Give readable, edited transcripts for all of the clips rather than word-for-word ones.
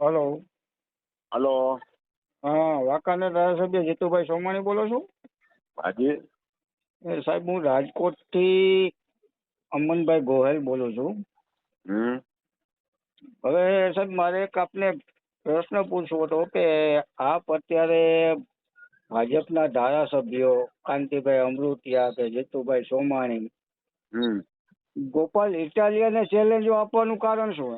Hello. Hello. હા, વાંકાનેર ધારાસભ્ય જીતુભાઈ સોમાણી બોલો છો? હાજી. સાહેબ, હું રાજકોટથી અમનભાઈ ગોહેલ બોલું છું. હવે સાહેબ, મારે એક આપને પ્રશ્ન પૂછવો હતો કે આપ અત્યારે ભાજપના ધારાસભ્યો કાંતિભાઈ અમૃતિયા કે જીતુભાઈ સોમાણી ગોપાલ ઇટાલિયાને ચેલેન્જો આપવાનું કારણ શું?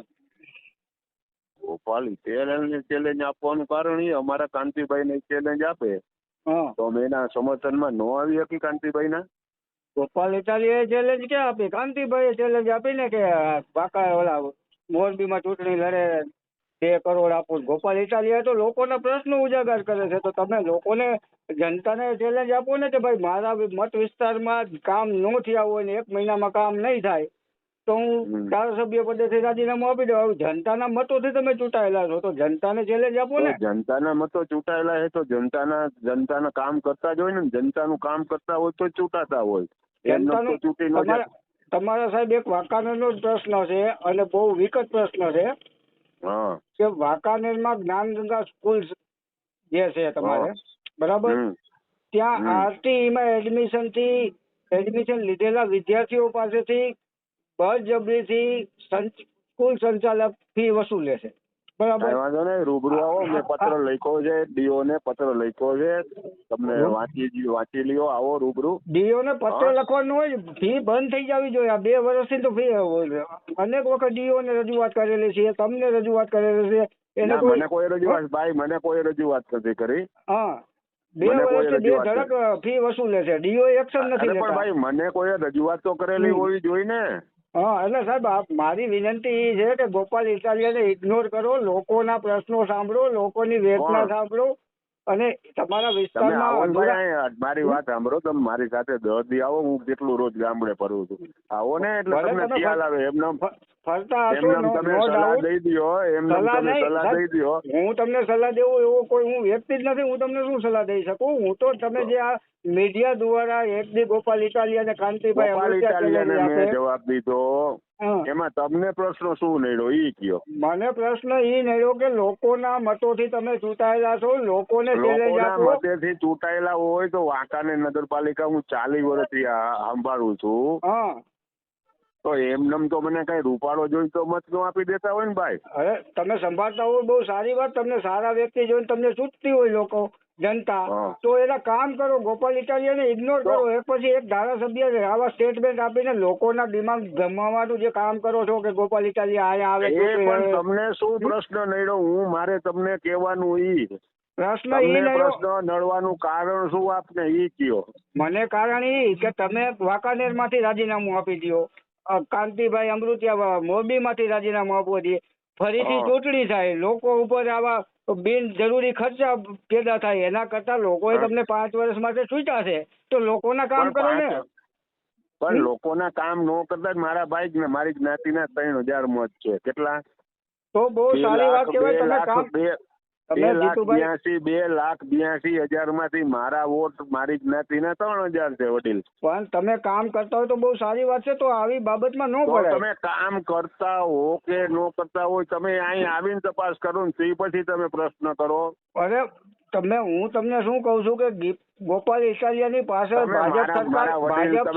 ગોપાલ ઇટાલિયાને ચેલેન્જ આપવાનું કારણ એ અમારા કાંતિભાઈને ચેલેન્જ આપે તો અમે એના સમર્થનમાં ન આવી શકી કાંતિભાઈના. ગોપાલ ઇટાલિયાએ ચેલેન્જ ક્યાં આપી? કાંતિભાઈએ ચેલેન્જ આપીને કે બાકા ઓલા મોરબીમાં ચૂંટણી લડે 2 કરોડ આપું. ગોપાલ ઇટાલિયા તો લોકોના પ્રશ્નો ઉજાગર કરે છે, તો તમે લોકોને જનતાને ચેલેન્જ આપો ને કે ભાઈ મારા મત વિસ્તારમાં કામ ન થયા હોય ને 1 મહિનામાં કામ નહીં થાય તો હું ધારાસભ્ય પદેથી રાજીનામું આપી દઉં. જનતાના મતોથી તમે ચૂંટાયેલા છો તો જનતાને ચેલેન્જ આપો ને. જનતાના મતો ચૂંટાયેલા છે તો જનતાના કામ કરતા જ હોય ને. જનતાનું કામ કરતા હોય તો ચૂંટાતા હોય. જનતાનું તમારા સાહેબ એક વાંકાનેરનો જ પ્રશ્ન છે અને બહુ વિકટ પ્રશ્ન છે કે વાંકાનેરમાં જ્ઞાનગંગા સ્કૂલ જે છે તમારે બરાબર, ત્યાં આરટીઈ માં એડમિશન લીધેલા વિદ્યાર્થીઓ પાસેથી બળજબરીથી સ્કૂલ સંચાલક ફી વસૂલે છે. બરાબર, વાંધો નહીં, રૂબરૂ આવો. મેં પત્ર લખ્યો છે, ડીઓ ને પત્ર લખ્યો છે, તમને વાંચી લ્યો. આવો રૂબરૂ. ડીઓ ને પત્ર લખવાનું હોય, ફી બંધ થઈ જવી જોઈએ. આ 2 વર્ષથી તો ફી અનેક વખત ડીઓ ને રજૂઆત કરેલી છે, તમને રજૂઆત કરેલી છે. મને કોઈ રજૂઆત ભાઈ મને કોઈ રજૂઆત નથી કરી. હા, 2 વર્ષથી 2 ધડક ફી વસૂલે છે. ડીઓ એક્શન નથી લેતા. પણ ભાઈ મને કોઈ રજૂઆત તો કરેલી હોવી જોઈએ ને. હા, એટલે સાહેબ મારી વિનંતી એ છે કે ગોપાલ ઇટાલિયાને ઇગ્નોર કરો, લોકોના પ્રશ્નો સાંભળો, લોકોની વેદના સાંભળો અને તમારા વિસ્તારમાં મારી વાત સાંભળો. તમે મારી સાથે 10 દી આવો. હું કેટલું રોજ ગામડે ફરું છું. આવો ને એટલે તમને ખ્યાલ આવે. એમને તમે સલાહ દઈ દો. સલાહ દઈ દો. હું તમને સલાહ દેવું એવો કોઈ હું વ્યક્તિ જ નથી. હું તમને શું સલાહ દઈ શકું? હું તો તમે જે આ મીડિયા દ્વારા એક દી ગોપાલ ઇટાલિયા અને કાંતિભાઈ જવાબ દીધો, એમાં તમને પ્રશ્ન શું નડ્યો ઈ કયો? મને પ્રશ્ન ઈ નડ્યો કે લોકોના મતોથી તમે ચૂંટાયેલા છો, લોકોને મતેથી ચૂંટાયેલા હોય તો વાંકાનેર નગરપાલિકા હું 40 વર્ષથી સંભાળું છું. તો એમનેમ તો મને કઈ રૂપાળો જોઈ તો મત નો આપી દેતા હોય ને ભાઈ. અરે તમે સંભાળતા હોય બહુ સારી વાત. તમને સારા વ્યક્તિ જોઈને તમને ચૂંટતી હોય લોકો જનતા, તો એના કામ કરો. ગોપાલ ઇટાલિયાને ઇગ્નોર કરો. એક પછી એક ધારાસભ્ય આવા સ્ટેટમેન્ટ આપીને લોકોના દિમાગ ગમાવવાનું જે કામ કરો છો કે ગોપાલ ઇટાલિયા આયા આવે. પણ તમને શું પ્રશ્ન નડ્યો? હું મારે તમને કહેવાનું ઈ પ્રશ્ન નડવાનું કારણ શું આપને ઈ કયો? મને કારણ ઈ કે તમે વાંકાનેર માંથી રાજીનામું આપી દો, કાંતિભાઈ અમૃતિયા મોરબી માંથી રાજીનામું આપવું દે, ફરીથી ચૂંટણી થાય, લોકો ઉપર આવા બિનજરૂરી ખર્ચા પેદા થાય. એના કરતા લોકોએ તમને 5 વર્ષ માટે છૂટ્યા છે તો લોકોના કામ કરો ને. પણ લોકોના કામ ન કરતા મારા ભાઈ મારી જ્ઞાતિના 3000 મત છે. કેટલા? તો બહુ સારી વાત કહેવાય. તમે કામ 2,82,000 માંથી મારા વોટ મારી જ્ઞાતિના 3000 છે વડીલ. પણ તમે કામ કરતા હોય તો બહુ સારી વાત છે. તો આવી બાબતમાં ન પડાય. તમે કામ કરતા હો કે ન કરતા હોય, તમે અહીં આવીને તપાસ કરો ને તે પછી તમે પ્રશ્ન કરો. અરે હું તમને શું કઉ છું કે ગોપાલ ઇટાલિયાની પાછળ ભાજપ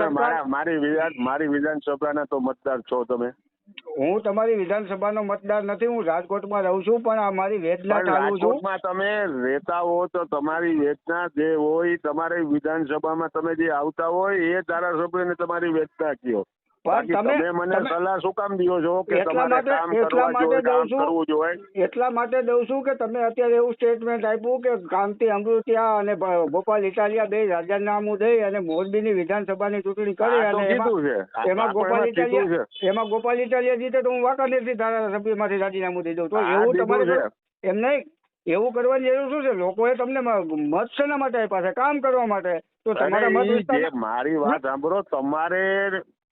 સરકાર મારી વિધાનસભાના તો મતદાર છો તમે. હું તમારી વિધાનસભાનો મતદાર નથી. હું રાજકોટમાં રહું છું, પણ આ મારી વેદના ચાલુ છું. રાજકોટમાં તમે રહેતા હો તો તમારી વેદના જે હોય, તમારી વિધાનસભામાં તમે જે આવતા હોય એ ધારાસભ્યને તમારી વેદના કયો. તમે મને સલાહ શું કામ દો છો કે તમારે કામ કરવું જોઈએ? એટલા માટે દઉં છું કે તમે અત્યારે એવું સ્ટેટમેન્ટ આપ્યું કે કાંતિ અમૃતિયા અને ગોપાલ ઇટાલિયા 2 રાજીનામું દઈ અને મોરબીની વિધાનસભાની ચૂંટણી કરી અને એમાં ગોપાલ ઇટાલિયા જીતે તો હું વાંકાનેરથી ધારાસભ્યમાંથી રાજીનામું દઈ દઉં. તો એવું તમારે એમ નહીં, એવું કરવાની જરૂર શું છે? લોકોએ તમને મત શેના માટે આપ્યા છે? કામ કરવા માટે. તો તમારા મત મારી વાત સાંભળો. તમારે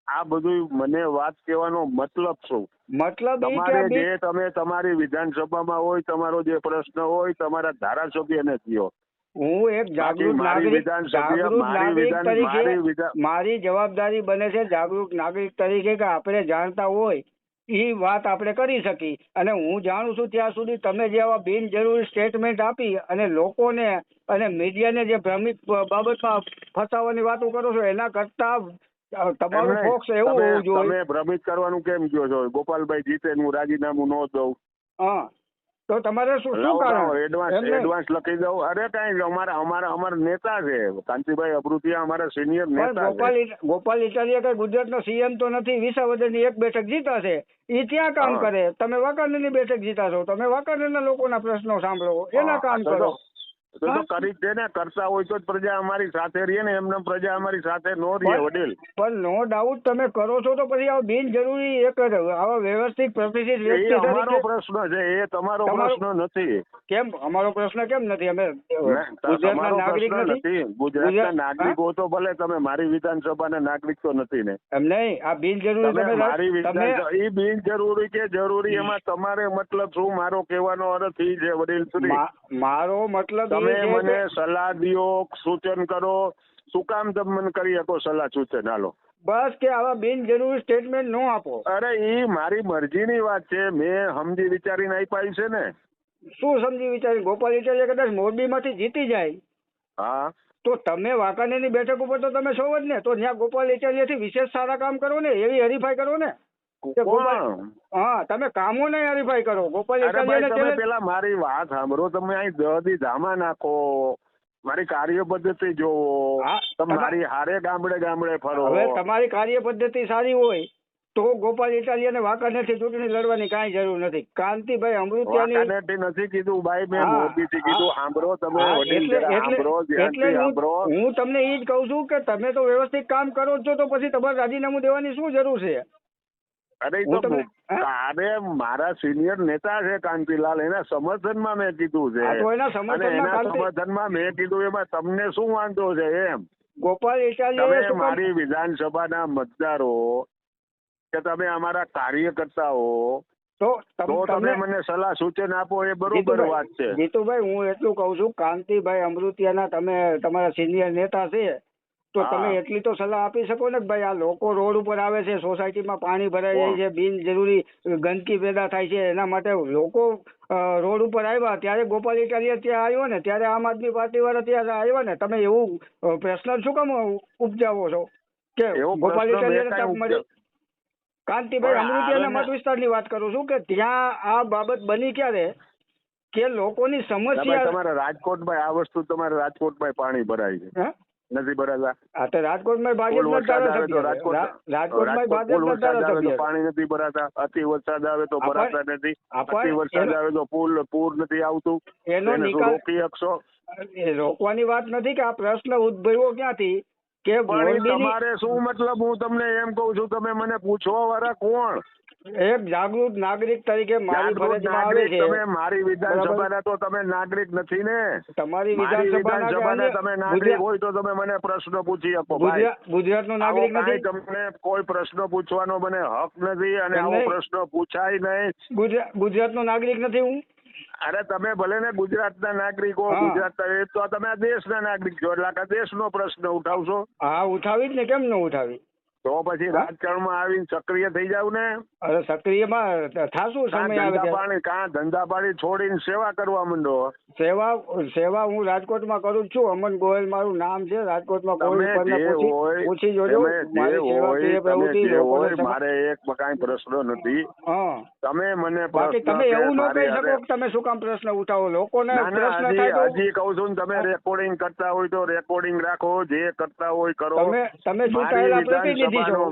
આ બધું મને વાત કહેવાનો મતલબ શું? મતલબ તમારે જે તમે તમારી વિધાનસભામાં હોય, તમારો જે પ્રશ્ન હોય, તમારા ધારાસભ્યને કયો. હું એક જાગૃત નાગરિક તરીકે મારી જવાબદારી બને છે જાગૃત નાગરિક તરીકે કે આપણે જાણતા હોય એ વાત આપણે કરી શકી. અને હું જાણું છું ત્યાં સુધી તમે જે આવા બિનજરૂરી સ્ટેટમેન્ટ આપી અને લોકોને અને મીડિયાને જે ભ્રમિત બાબતમાં ફસાવાની વાતો કરો છો એના કરતા તમારું ફોક્સ એવું હોવું જોઈએ. તમે ભ્રમિત કરવાનું કેમ કહો છો? ગોપાલભાઈ જીતે હું રાજીનામું ન દઉં. હા, તો તમારે શું કારણ? એડવાન્સ લખી દઉં. અરે કઈ અમારા નેતા છે કાંતિભાઈ અબૃતિયા, અમારા સિનિયર નેતા છે. ગોપાલ ઇટાલિયા કઈ ગુજરાતનો સીએમ તો નથી. વિસાવદરની એક બેઠક જીતાશે, એ ત્યાં કામ કરે. તમે વાંકાનેરની બેઠક જીતાશો, તમે વાંકાનેરના લોકોના પ્રશ્નો સાંભળો, એના કામ કરો. તો કરી જ ને, કરતા હોય તો જ પ્રજા અમારી સાથે રહીએ ને, એમને પ્રજા અમારી સાથે નો રહીએ વડીલ. પણ નો ડાઉટ તમે કરો છો તો પછી આવા બિનજરૂરી એક આવા વ્યવસ્થિત પ્રતિષ્ઠિત વ્યક્તિ તરીકે અમારો પ્રશ્ન છે, એ તમારો પ્રશ્ન નથી. કેમ અમારો પ્રશ્ન કેમ નથી? અમે ગુજરાતના નાગરિક નથી? ગુજરાતના નાગરિકો તો ભલે, તમે મારી વિધાનસભાના નાગરિક તો નથી ને. એમ નહીં, આ બિનજરૂરી મારી વિધાનસભા એ બિનજરૂરી કે જરૂરી એમાં તમારે મતલબ શું? મારો કહેવાનો અર્થ એ છે વડીલ શ્રી, મારો મતલબ તમે મને સલાહ દિયો, સૂચન કરો. શું કામ તમે મને કરી શકો સલાહ સૂચન? હાલો બસ કે આવા બિનજરૂરી સ્ટેટમેન્ટ નો આપો. અરે એ મારી મરજીની વાત છે, મેં સમજી વિચારીને આપ્યા છે ને. શું સમજી વિચારી? ગોપાલ ઇટાલિયા કદાચ મોરબીમાંથી જીતી જાય, હા, તો તમે વાંકાનેરની બેઠક ઉપર તો તમે છો જ ને. તો ત્યાં ગોપાલ ઇટાલિયાથી વિશેષ સારા કામ કરો ને, એવી હરીફાઈ કરો ને. હા, તમે કામો ને હરીફાઈ કરો. ગોપાલ ઇટાલિયા પેલા મારી વાત સાંભળો. તમે અહીં દહદી ધામા નાખો, મારી કાર્ય પદ્ધતિ જોવો. તમારી હારે ગામડે ગામડે ફરો. હવે તમારી કાર્ય પદ્ધતિ સારી હોય તો ગોપાલ ઇટાલિયાને વાંકાનેરથી ચૂંટણી લડવાની કાંઈ જરૂર નથી. કાંતિભાઈ અમૃતિયાની વાંકાનેરથી નથી કીધું ભાઈ, મેં મોરબીથી કીધું. સાંભળો તમે એટલે હું તમને એ જ કહું છું કે તમે તો વ્યવસ્થિત કામ કરો છો, તો પછી તમારે રાજીનામું દેવાની શું જરૂર છે? અરે અરે મારા સિનિયર નેતા છે કાંતિલાલ, એના સમર્થનમાં મેં કીધું છે. એના સમર્થનમાં મેં કીધું, એમાં તમને શું વાંધો છે એમ? ગોપાલ ઇટાલિયા મારી વિધાનસભાના મતદારો કે તમે અમારા કાર્યકર્તાઓ, તો તમે મને સલાહ સૂચન આપો, એ બરોબર વાત છે. જીતુભાઈ, હું એટલું કઉ છું, કાંતિભાઈ અમૃતિયાના તમે તમારા સિનિયર નેતા છે, તો તમે એટલી તો સલાહ આપી શકો ને કે ભાઈ આ લોકો રોડ ઉપર આવે છે, સોસાયટીમાં પાણી ભરાઈ જાય છે, બિનજરૂરી ગંદકી પેદા થાય છે, એના માટે લોકો રોડ ઉપર આવ્યા ત્યારે ગોપાલ ઇટાલિયા ત્યાં આવ્યો ને, ત્યારે આમ આદમી પાર્ટી વાળા ત્યાં આવ્યા ને, તમે એવું પ્રશ્ન શું કામ ઉપજાવો છો કે ગોપાલ ઇટાલિયાને તક મળી? કાંતિભાઈ અમૃતિયાના મત વિસ્તારની વાત કરું છું કે ત્યાં આ બાબત બની ક્યારે કે લોકોની સમસ્યા. તમારા રાજકોટમાં આ વસ્તુ, તમારા રાજકોટમાં પાણી ભરાય છે, નથી ભરાતા? હા, તો રાજકોટમાં ભાજપના ધારાસભ્ય, રાજકોટમાં ભાજપના ધારાસભ્ય, પાણી નથી ભરાતા. અતિ વરસાદ આવે તો ભરાતા નથી, અતિ વરસાદ આવે તો પૂર નથી આવતું. એનો નિકાલ રોકી શકશો? રોકવાની વાત નથી કે આ પ્રશ્ન ઉદ્ભવ્યો ક્યાંથી કે તમારે શું મતલબ? હું તમને એમ કઉ છું, તમે મને પૂછવા વાળા કોણ? એક જાગૃત નાગરિક તરીકે મારી ફરજમાં આવે છે. તમે મારી વિધાનસભાના તો તમે નાગરિક નથી ને. તમારી વિધાનસભાના તમે નાગરિક હોય તો તમે મને પ્રશ્ન પૂછી શકો. ગુજરાતનો નાગરિક નથી. તમને કોઈ પ્રશ્ન પૂછવાનો મને હક નથી, અને આવો પ્રશ્ન પૂછાય નહીં. ગુજરાતનો નાગરિક નથી હું. અરે તમે ભલે ને ગુજરાતના નાગરિક હો, ગુજરાતના, તો તમે આ દેશના નાગરિક છો, એટલે આખા દેશનો પ્રશ્ન ઉઠાવશો. હા, ઉઠાવી જ ને, કેમ ન ઉઠાવી? તો પછી રાજકારણમાં આવીને સક્રિય થઈ જાવ ને. અરે સક્રિયમાં થાશું સમય આવે. ધંધા પાણી છોડીને સેવા કરવા માંડો. સેવા હું રાજકોટમાં કરું છું. અમન ગોયલ મારું નામ છે. રાજકોટમાં પૂછી જોજો. મારે એક કઈ પ્રશ્ન નથી. તમે મને તમે એવું ન કહી શકો તમે શું કામ પ્રશ્ન ઉઠાવો લોકોને? હજી કઉ છું, તમે રેકોર્ડિંગ કરતા હોય તો રેકોર્ડિંગ રાખો, જે કરતા હોય કરો. તમે ચૂંટાયેલા પ્રતિનિધિ છો.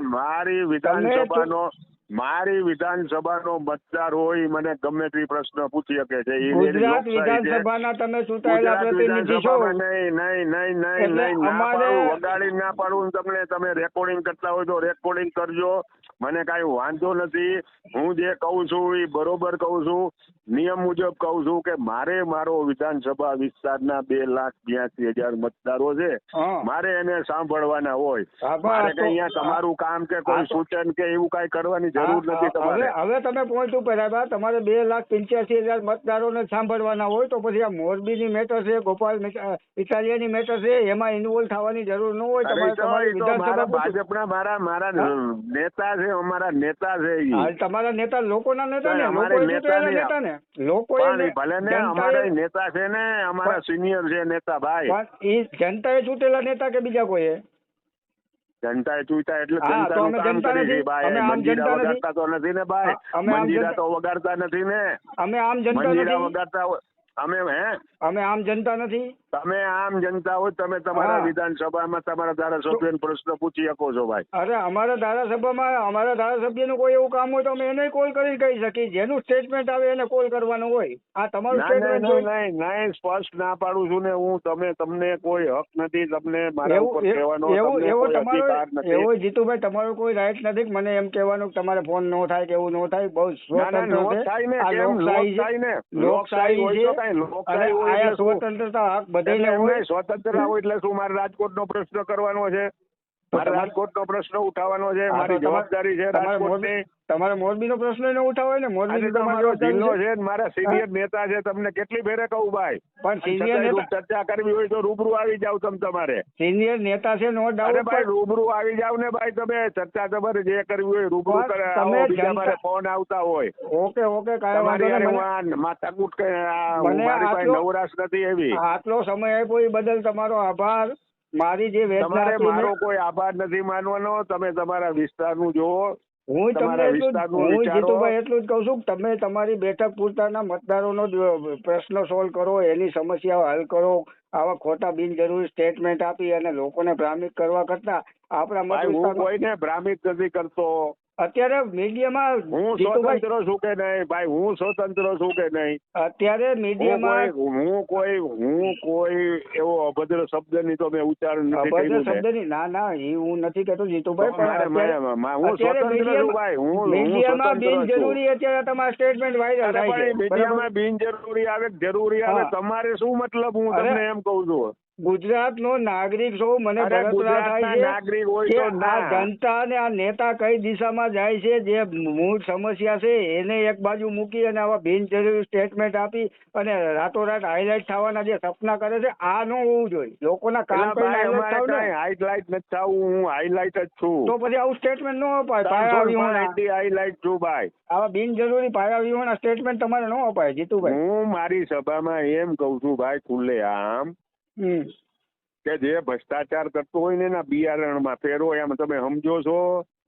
મારી વિધાનસભાનો મતદાર હોય, મને ગમે તે પ્રશ્ન પૂછી શકે છે. ગુજરાત વિધાનસભાના તમે ચૂંટાયેલા પ્રતિનિધિ છો. નહીં, વગાડી ના પાડું તમને. તમે રેકોર્ડિંગ કરતા હોય તો રેકોર્ડિંગ કરજો, મને કઈ વાંધો નથી. હું જે કહું છું એ બરોબર કહું છું, નિયમ મુજબ કહું છું કે મારો વિધાનસભા વિસ્તારના 2,82,000 મતદારો છે, મારે એને સાંભળવાના હોય. મારે કઈ અહીંયા તમારું કામ કે કોઈ સૂચન કે એવું કઈ કરવાની જરૂર નથી તમારે. હવે તમે પોઈન્ટ ઉપર આવ્યા. તમારે 2,85,000 મતદારોને સાંભળવાના હોય તો પછી આ મોરબીની મેટર છે, ગોપાલ ઇટાલિયાની મેટર છે, એમાં ઇન્વોલ્વ થવાની જરૂર ન હોય. તમારે ભાજપના મારા નેતા છે, ભાઈ અમારા નેતા છે ઈ. હાલ તમારા નેતા લોકોના નેતા ને, અમારે લોકોએ નેતા ચૂંટેલા નેતા ને, લોકોએ પણ ભલે ને અમારા નેતા છે ને, અમારા સિનિયર છે નેતા ભાઈ. પણ એ જનતાએ ચૂંટેલા નેતા કે બીજા કોઈએ? જનતાએ ચૂંટ્યા એટલે હા, તો જનતાનું અમે કામ જનતા કરી નથી. છે ભાઈ. અમે આમ મંજીરા જનતા નથી. વગાડતા તો નથી ને ભાઈ. અમે આમ મંજીરા જનતા- તો વગાડતા નથી ને. અમે આમ જનતા મંજીરા નથી. વગાડતા અમે અમે આમ જનતા નથી. તમે આમ જનતા હોય તમે તમારા હા. વિધાનસભામાં તમારા ધારાસભ્યને પ્રશ્ન પૂછી શકો છો ભાઈ. અરે અમારા ધારાસભ્યનું કોઈ એવું કામ હોય તો અમે એને કોલ કરી કહી શકીએ. જેનું સ્ટેટમેન્ટ આવે એને કોલ કરવાનું હોય. આ તમારું સ્ટેટમેન્ટ નહીં સ્પષ્ટ ના પાડું છું ને હું. તમને કોઈ હક નથી, તમને મારા ઉપર કહેવાનો તમને કોઈ અધિકાર નથી. એવો જીતુભાઈ તમારો કોઈ રાઈટ નથી કે મને એમ કહેવાનું કે તમારે ફોન ન થાય કે એવું ન થાય. બહુ સ્વતંત્ર છે. થાય ને આ કેમ લોકશાહી લોકશાહી ને છે. લોકશાહી હોય તો છે. કઈ લોકશાહી અને હોય આયા એટલે શું? સ્વતંત્રતા હક બધાને એટલે હોય. એમને સ્વતંત્ર હોય એટલે શું મારે રાજકોટનો પ્રશ્ન કરવાનો છે? મારે રાજકોટનો પ્રશ્ન ઉઠાવવાનો છે. મારી જવાબદારી છે રાજકોટની. તમારે મોરબીનો પ્રશ્ન ન ઉઠાવો ને. મોરબી તમારો જિલ્લો છે ને મારા સિનિયર નેતા છે. તમને કેટલી ફેરે કહું ભાઈ, પણ સિનિયર નેતા ચર્ચા કરવી હોય તો રૂબરૂ આવી જાવ તમારે. સિનિયર નેતા છે નો અરે ડાઉટ. ભાઈ રૂબરૂ આવી જાવ ને ભાઈ. તમે ચર્ચા તમારે જે કરવી હોય રૂબરૂ કરે. તમે બીજા મારે ફોન આવતા હોય. ઓકે કાંઈ વાંધો નહીં. માથાકૂટ મને મારી પાસે નવરાશ નથી એવી. આટલો સમય આપ્યો એ બદલ તમારો આભાર. મારી જે વેદના તમારે હતી મારો કોઈ આભાર નથી માનવાનો. તમે તમારા વિસ્તારનું જોવો. હું તમને જીતુભાઈ એટલું જ કહું છું કે તમે તમારી બેઠક પૂરતાના મતદારોનો પ્રશ્ન સોલ્વ કરો, એની સમસ્યાઓ હલ કરો. આવા ખોટા બિનજરૂરી સ્ટેટમેન્ટ આપી અને લોકોને ભ્રામિત કરવા કરતા આપણા મત હું કોઈને ભ્રામિત નથી કરતો. અત્યારે મીડિયામાં હું સ્વતંત્ર છું કે નહીં ભાઈ? હું સ્વતંત્ર છું કે નહીં? અત્યારે મીડિયામાં હું કોઈ એવો અભદ્ર શબ્દની તો મેં ઉચ્ચારણ નથી કર્યું. અભદ્ર શબ્દની ના એ હું નથી કહેતો જીતુભાઈ. પણ હું સ્વતંત્ર છું ભાઈ. હું મીડિયામાં બિનજરૂરી અત્યારે તમારા સ્ટેટમેન્ટ વાયરલ થાય છે. મીડિયામાં બિનજરૂરી આવે જરૂરી આવે તમારે શું મતલબ? હું તમને એમ કહું છું ગુજરાતનો નાગરિક છો, મને બળતરા થાય છે કે આ જનતા અને આ નેતા કઈ દિશામાં જાય છે. જે મૂળ સમસ્યા છે એને એક બાજુ મૂકી અને આવા બિનજરૂરી સ્ટેટમેન્ટ આપી અને રાતોરાત હાઇલાઇટ થવાના જે સપના કરે છે, આ ન હોવું જોઈએ. લોકોના કામ કરીને હાઇલાઇટ નથી થવું. હું હાઇલાઇટ જ છું. તો પછી આવું સ્ટેટમેન્ટ ન અપાય. હાઇલાઇટ છું ભાઈ. આવા બિનજરૂરી પાયા વિહોણા સ્ટેટમેન્ટ તમારે ન અપાય જીતુભાઈ. હું મારી સભામાં એમ કઉ છું ભાઈ ખુલ્લે આમ કે જે ભ્રષ્ટાચાર કરતો હોય ને એના બિયારણમાં ફેરો. એમ તમે સમજો છો?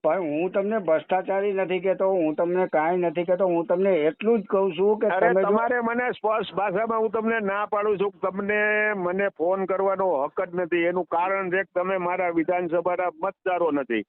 પણ હું તમને ભ્રષ્ટાચારી નથી કહેતો. હું તમને કાંઈ નથી કહેતો. હું તમને એટલું જ કહું છું કે તમારે મને સ્પષ્ટ ભાષામાં હું તમને ના પાડું છું. તમને મને ફોન કરવાનો હક જ નથી. એનું કારણ છે કે તમે મારા વિધાનસભાના મતદારો નથી.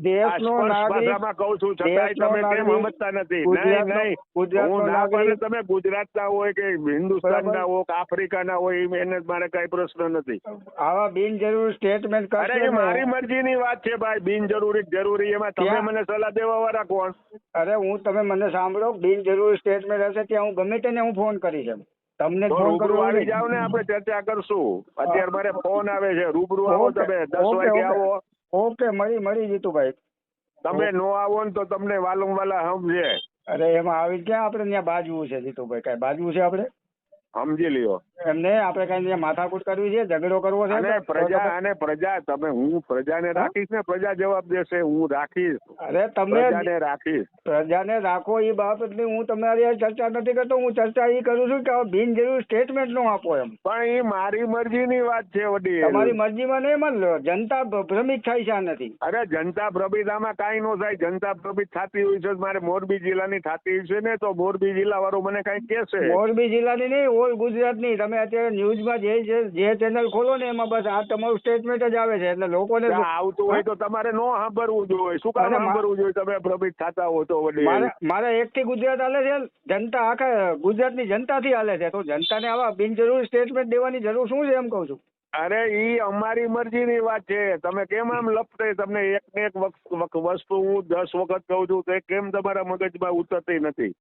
દેશનો નાગરિક કહું છું છતાંય તમે કેમ સમજતા નથી? નહીં હું ના પાડે. તમે ગુજરાતના હોય કે હિન્દુસ્તાનના હોય કે આફ્રિકાના હોય એને મારે કઈ પ્રશ્ન નથી. આવા બિનજરૂરી સ્ટેટમેન્ટ અરે મારી મરજીની વાત છે ભાઈ. બિનજરૂરી જરૂરી એમાં તમે મને સલાહ દેવા વાળા કોણ? અરે તમે મને સાંભળો. બિનજરૂરી સ્ટેટમેન્ટ હશે ત્યાં હું ગમે તેને હું ફોન કરીશ. તમને રૂબરૂ આવી જાવ ને આપણે ચર્ચા કરશું. અત્યારે મારે ફોન આવે છે. રૂબરૂ આવો તમે 10 વાગે આવો. ઓકે મળી જીતુભાઈ. તમે નો આવો ને તો તમને વાલંવાલા સમજે. અરે એમાં આવી ક્યાં આપણે ત્યાં બાજવું છે જીતુભાઈ? કઈ બાજવું છે આપણે? સમજી લ્યો. એમને આપણે કઈ માથાકૂટ કરવી છે, ઝઘડો કરવો છે? પ્રજા તમે હું પ્રજાને રાખીશ ને પ્રજા જવાબ દેશે. હું રાખીશ. અરે તમે પ્રજાને રાખીશ. પ્રજાને રાખો એ બાબતની હું તમારી ચર્ચા નથી કરતો. હું ચર્ચા એ કરું છું કે બિનજરૂરી સ્ટેટમેન્ટ નો આપો એમ. પણ એ મારી મરજીની વાત છે વડીલ. તમારી મરજીમાં નહીં માન. જનતા ભ્રમિત થાય છે આ નથી. અરે જનતા ભ્રમિત આમાં કાંઈ નો થાય. જનતા ભ્રમિત થતી હોય છે. મારે મોરબી જિલ્લાની થતી હોય છે ને તો મોરબી જિલ્લા વાળો મને કઈ કહેશે. મોરબી જિલ્લાની નહીં, ઓલ ગુજરાતની. તમે અત્યારે ન્યૂઝમાં જે ચેનલ ખોલો ને એમાં બસ આ તમારું સ્ટેટમેન્ટ જ આવે છે. એટલે લોકોને આવતું હોય તો તમારે નો સાંભળવું જોઈએ. શું કામ સાંભળવું જોઈએ? તમે ભ્રમિત થતા હો તો વડીલ. મારે એકથી ગુજરાત હાલે છે. જનતા આખા ગુજરાતની જનતાથી હાલે છે. તો જનતાને આવા બિનજરૂરી સ્ટેટમેન્ટ દેવાની જરૂર શું છે એમ કહું છું. અરે ઈ અમારી મરજીની વાત છે. તમે કેમ આમ લપટે? તમને એક ને એક વસ્તુ હું 10 વખત કહું છું તો કેમ તમારા મગજમાં ઉતરતી નથી?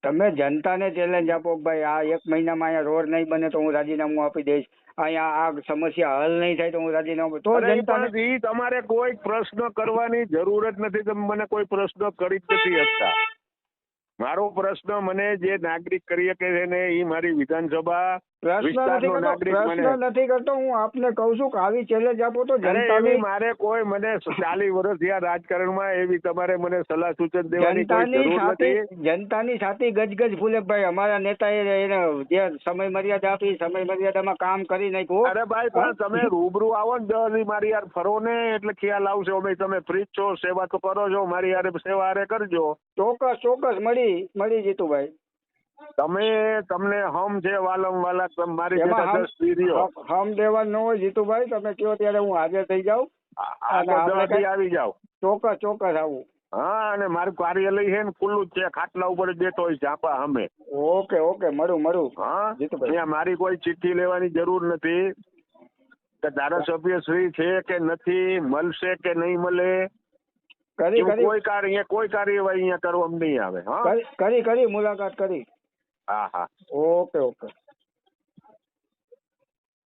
તમે જનતાને ચેલેન્જ આપો ભાઈ આ 1 મહિનામાં અહીંયા રોડ નહીં બને તો હું રાજીનામું આપી દઈશ. અહીંયા આ સમસ્યા હલ નહીં થાય તો હું રાજીનામું. તો જનતાને તમારે કોઈ પ્રશ્ન કરવાની જરૂર જ નથી. તમે મને કોઈ પ્રશ્ન કરી જ નથી શકતા. મારો પ્રશ્ન મને જે નાગરિક કરી શકે છે ને એ મારી વિધાનસભા પ્રશ્ન વિસ્તારનો નાગરિક મને પ્રશ્ન નથી કરતો, હું આપને કહું છું કે આવી ચેલેન્જ આપો તો અરે જનતાની એવી મારે કોઈ મને 40 વર્ષ થયા રાજકારણમાં એવી તમારે મને સલાહ સૂચન દેવાની કોઈ જરૂર નથી. જનતાની છાતી ગજગજ ફૂલે ભાઈ. અમારા નેતાએ એને જે સમય મર્યાદા આપી સમય મર્યાદામાં કામ કરી નાખ્યું. અરે ભાઈ પણ તમે રૂબરૂ આવો ને જલ્દી મારી યાર ફરો ને એટલે ખ્યાલ આવશે. અમે તમે ફ્રી છો, સેવા તો કરો છો, મારી યાર સેવા હારે કરજો. ચોક્કસ મળી જીતુભાઈ. તમને હમ છે વાલમ વાલા મારી જેટલા 10 સ્ત્રીઓ હમ દેવા ન હોય જીતુભાઈ, તમે કહો ત્યારે હું હાજર થઈ જાઉં. આવી જાવ. ચોક્કસ આવું. હા, અને મારું કાર્યાલય છે ને ખુલ્લું જ છે, ખાટલા ઉપર જ બેઠો હોય ઝાપા અમે. ઓકે મળું. હા, અહીંયા મારી કોઈ ચિઠ્ઠી લેવાની જરૂર નથી કે ધારાસભ્ય શ્રી છે કે નથી, મળશે કે નહીં મળે. કોઈ કાર્યવાહી અહીંયા કરવામાં નહીં આવે. હા, કરી મુલાકાત કરી. હા. ઓકે.